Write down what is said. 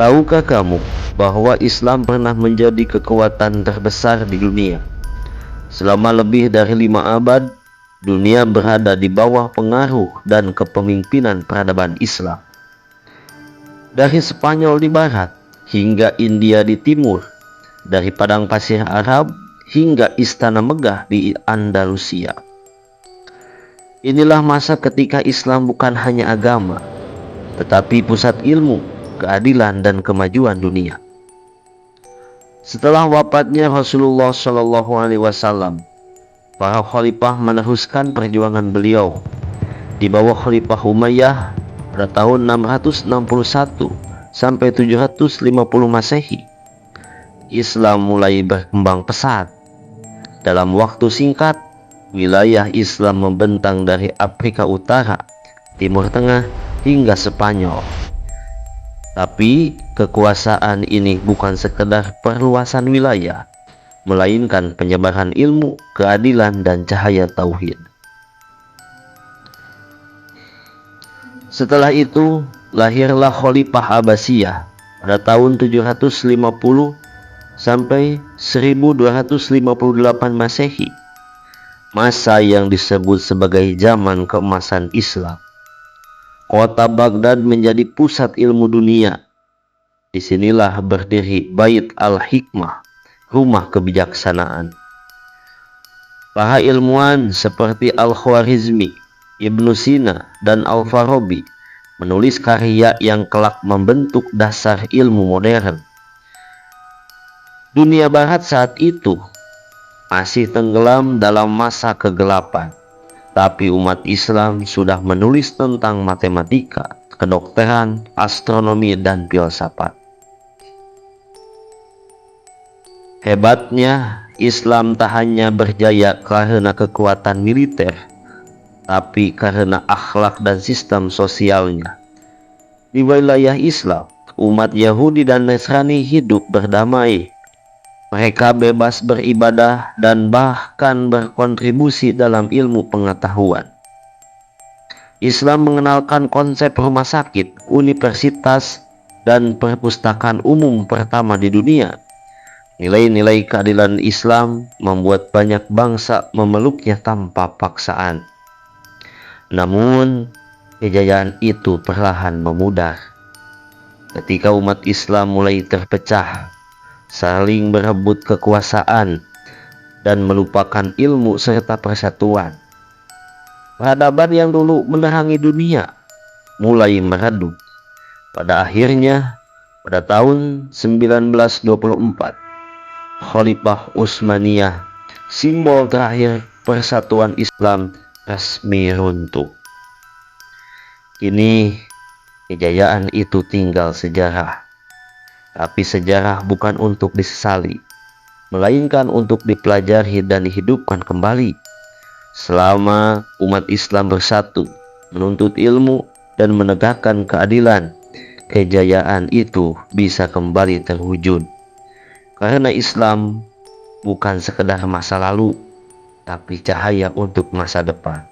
Tahukah kamu bahwa Islam pernah menjadi kekuatan terbesar di dunia? Selama lebih dari 5 abad, dunia berada di bawah pengaruh dan kepemimpinan peradaban Islam. Dari Spanyol di barat hingga India di timur, dari padang pasir Arab hingga istana megah di Andalusia. Inilah masa ketika Islam bukan hanya agama, tetapi pusat ilmu, keadilan, dan kemajuan dunia. Setelah wafatnya Rasulullah Shallallahu Alaihi Wasallam, para khalifah meneruskan perjuangan beliau. Di bawah Khalifah Umayyah pada tahun 661 sampai 750 Masehi, Islam mulai berkembang pesat. Dalam waktu singkat, wilayah Islam membentang dari Afrika Utara, Timur Tengah, hingga Spanyol. Tapi kekuasaan ini bukan sekedar perluasan wilayah, melainkan penyebaran ilmu, keadilan, dan cahaya tauhid. Setelah itu, lahirlah Khalifah Abbasiyah pada tahun 750 sampai 1258 Masehi, masa yang disebut sebagai zaman keemasan Islam. Kota Baghdad menjadi pusat ilmu dunia. Disinilah berdiri Bait al-Hikmah, rumah kebijaksanaan. Para ilmuwan seperti Al-Khwarizmi, Ibnu Sina, dan Al-Farabi menulis karya yang kelak membentuk dasar ilmu modern. Dunia barat saat itu masih tenggelam dalam masa kegelapan, tapi umat Islam sudah menulis tentang matematika, kedokteran, astronomi, dan filsafat. Hebatnya, Islam tak hanya berjaya karena kekuatan militer, tapi karena akhlak dan sistem sosialnya. Di wilayah Islam, umat Yahudi dan Nasrani hidup berdamai. Mereka bebas beribadah dan bahkan berkontribusi dalam ilmu pengetahuan. Islam mengenalkan konsep rumah sakit, universitas, dan perpustakaan umum pertama di dunia. Nilai-nilai keadilan Islam membuat banyak bangsa memeluknya tanpa paksaan. Namun, kejayaan itu perlahan memudar. Ketika umat Islam mulai terpecah, saling berebut kekuasaan, dan melupakan ilmu serta persatuan, peradaban yang dulu menerangi dunia mulai meredup. Pada akhirnya, pada tahun 1924, Khalifah Utsmaniyah, simbol terakhir persatuan Islam, resmi runtuh. Kini kejayaan itu tinggal sejarah. Tapi sejarah bukan untuk disesali, melainkan untuk dipelajari dan dihidupkan kembali. Selama umat Islam bersatu, menuntut ilmu, dan menegakkan keadilan, kejayaan itu bisa kembali terwujud. Karena Islam bukan sekedar masa lalu, tapi cahaya untuk masa depan.